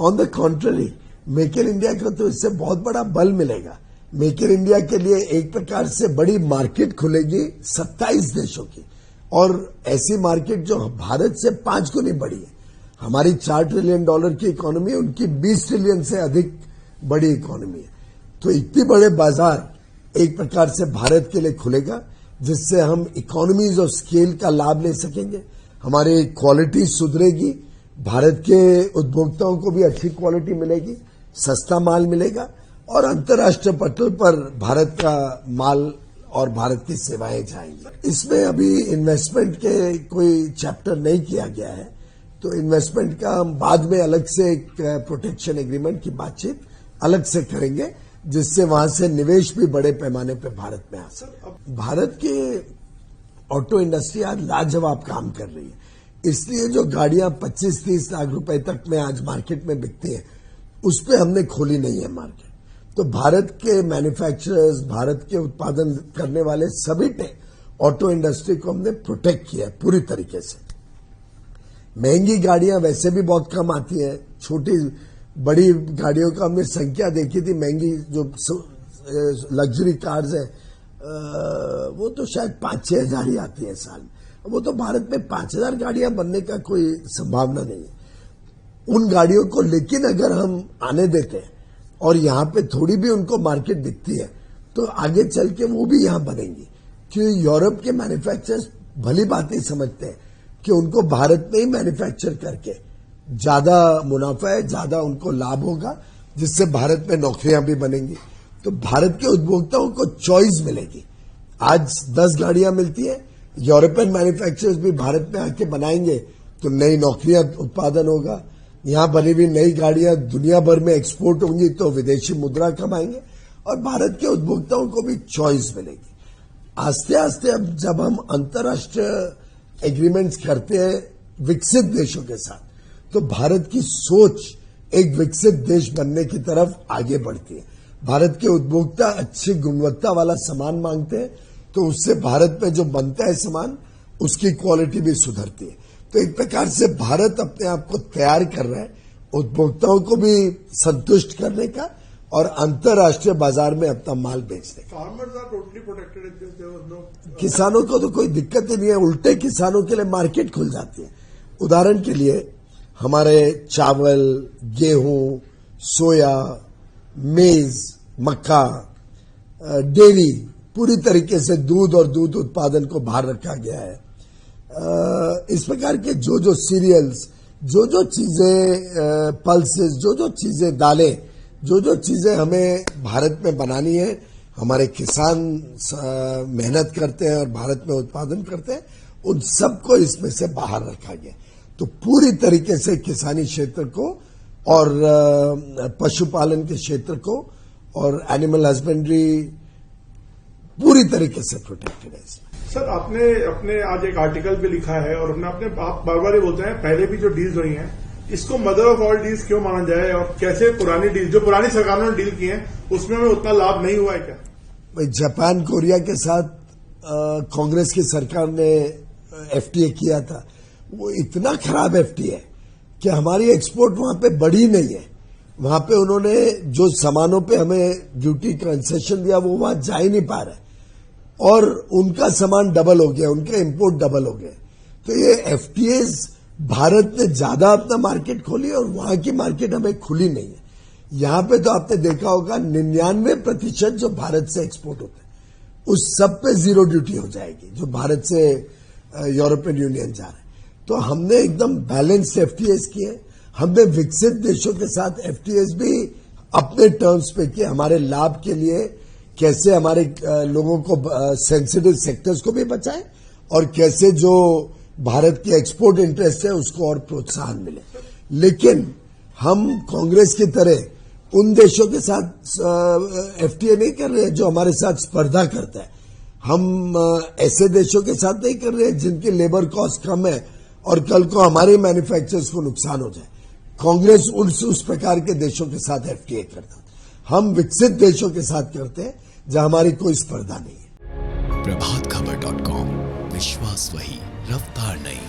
On the contrary, make in India को तो इससे बहुत बड़ा बल मिलेगा। मेक इन इंडिया के लिए एक प्रकार से बड़ी मार्केट खुलेगी 27 देशों की, और ऐसी मार्केट जो भारत से 5 गुनी बड़ी है। हमारी $4 ट्रिलियन की इकोनॉमी, उनकी 20 ट्रिलियन से अधिक बड़ी इकोनॉमी है। तो इतनी बड़े बाजार एक प्रकार से भारत के लिए खुलेगा, जिससे हम इकोनॉमीज ऑफ स्केल का लाभ ले सकेंगे। हमारी क्वालिटी सुधरेगी, भारत के उपभोक्ताओं को भी अच्छी क्वालिटी मिलेगी, सस्ता माल मिलेगा, और अंतर्राष्ट्रीय पटल पर भारत का माल और भारत की सेवाएं जाएंगी। इसमें अभी इन्वेस्टमेंट के कोई चैप्टर नहीं किया गया है, तो इन्वेस्टमेंट का हम बाद में अलग से एक प्रोटेक्शन एग्रीमेंट की बातचीत अलग से करेंगे, जिससे वहां से निवेश भी बड़े पैमाने पर भारत में आ सके। भारत की ऑटो इंडस्ट्री आज लाजवाब काम कर रही है, इसलिए जो गाड़ियां 25-30 लाख रुपए तक में आज मार्केट में बिकती हैं, उस पर हमने खोली नहीं है मार्केट। तो भारत के मैन्युफैक्चरर्स, भारत के उत्पादन करने वाले सभी ऑटो इंडस्ट्री को हमने प्रोटेक्ट किया है पूरी तरीके से। महंगी गाड़ियां वैसे भी बहुत कम आती हैं, छोटी बड़ी गाड़ियों का हमने संख्या देखी थी, महंगी जो लग्जरी कार्स है वो तो शायद 5-6 हजार ही आती है साल में। वो तो भारत में 5,000 गाड़ियां बनने का कोई संभावना नहीं है। उन गाड़ियों को लेकिन अगर हम आने देते हैं और यहां पे थोड़ी भी उनको मार्केट दिखती है, तो आगे चल के वो भी यहां बनेंगी। क्योंकि यूरोप के मैन्युफैक्चरर्स भली बात ही समझते हैं कि उनको भारत में ही मैन्युफैक्चर करके ज्यादा मुनाफा है, ज्यादा उनको लाभ होगा, जिससे भारत में नौकरियां भी बनेंगी। तो भारत के उपभोक्ताओं को चॉइस मिलेगी। आज 10 गाड़ियां मिलती है, यूरोपियन मैन्युफैक्चरर्स भी भारत में आके बनाएंगे तो नई नौकरियां उत्पादन होगा। यहां बनी हुई नई गाड़ियां दुनिया भर में एक्सपोर्ट होंगी तो विदेशी मुद्रा कमाएंगे, और भारत के उपभोक्ताओं को भी चॉइस मिलेगी। आस्ते आस्ते अब जब हम अंतर्राष्ट्रीय एग्रीमेंट्स करते हैं विकसित देशों के साथ, तो भारत की सोच एक विकसित देश बनने की तरफ आगे बढ़ती है। भारत के उपभोक्ता अच्छी गुणवत्ता वाला सामान मांगते हैं, तो उससे भारत में जो बनता है सामान, उसकी क्वालिटी भी सुधरती है। तो एक प्रकार से भारत अपने आप को तैयार कर रहा है उपभोक्ताओं को भी संतुष्ट करने का और अंतर्राष्ट्रीय बाजार में अपना माल बेचने का। किसानों को तो कोई दिक्कत ही नहीं है, उल्टे किसानों के लिए मार्केट खुल जाती है। उदाहरण के लिए हमारे चावल, गेहूं, सोया, मेज, मक्का, डेयरी, पूरी तरीके से दूध और दूध उत्पादन को बाहर रखा गया है। इस प्रकार के जो सीरियल्स, जो चीजें, पल्सेस, जो चीजें, दालें, जो चीजें हमें भारत में बनानी है, हमारे किसान मेहनत करते हैं और भारत में उत्पादन करते हैं, उन सबको इसमें से बाहर रखा गया। तो पूरी तरीके से किसानी क्षेत्र को और पशुपालन के क्षेत्र को और एनिमल हस्बेंड्री पूरी तरीके से प्रोटेक्टेड है। सर, आपने अपने आज एक आर्टिकल भी लिखा है और आप बार बार ये बोलते हैं पहले भी जो डील्स हुई हैं, इसको मदर ऑफ ऑल डील्स क्यों माना जाए, और कैसे पुरानी डील जो पुरानी सरकारों ने डील की हैं उसमें हमें उतना लाभ नहीं हुआ है क्या? भाई, जापान कोरिया के साथ कांग्रेस की सरकार ने एफटीए किया था। वो इतना खराब एफटीए है कि हमारी एक्सपोर्ट वहां पे बढ़ी नहीं है। वहां पे उन्होंने जो सामानों पे हमें ड्यूटी कंसेशन दिया वो वहां जा ही नहीं पा रहा है, और उनका सामान डबल हो गया, उनका इंपोर्ट डबल हो गया। तो ये एफटीएस भारत ने ज्यादा अपना मार्केट खोली और वहां की मार्केट हमें खुली नहीं है। यहां पे तो आपने देखा होगा 99% जो भारत से एक्सपोर्ट होता है उस सब पे जीरो ड्यूटी हो जाएगी, जो भारत से यूरोपियन यूनियन जा रहा है। तो हमने एकदम बैलेंस्ड एफटीएस किए। हमने विकसित देशों के साथ एफटीएस भी अपने टर्म्स पे किए, हमारे लाभ के लिए, कैसे हमारे लोगों को सेंसिटिव सेक्टर्स को भी बचाएं और कैसे जो भारत के एक्सपोर्ट इंटरेस्ट है उसको और प्रोत्साहन मिले। लेकिन हम कांग्रेस की तरह उन देशों के साथ एफटीए नहीं कर रहे हैं जो हमारे साथ स्पर्धा करता है। हम ऐसे देशों के साथ नहीं कर रहे हैं जिनकी लेबर कॉस्ट कम है और कल को हमारे मैन्युफैक्चरर्स को नुकसान हो जाए। कांग्रेस उस प्रकार के देशों के साथ एफटीए करता है। हम विकसित देशों के साथ करते हैं जहां हमारी कोई स्पर्धा नहीं है। प्रभातखबर.com, विश्वास वही, रफ्तार नहीं।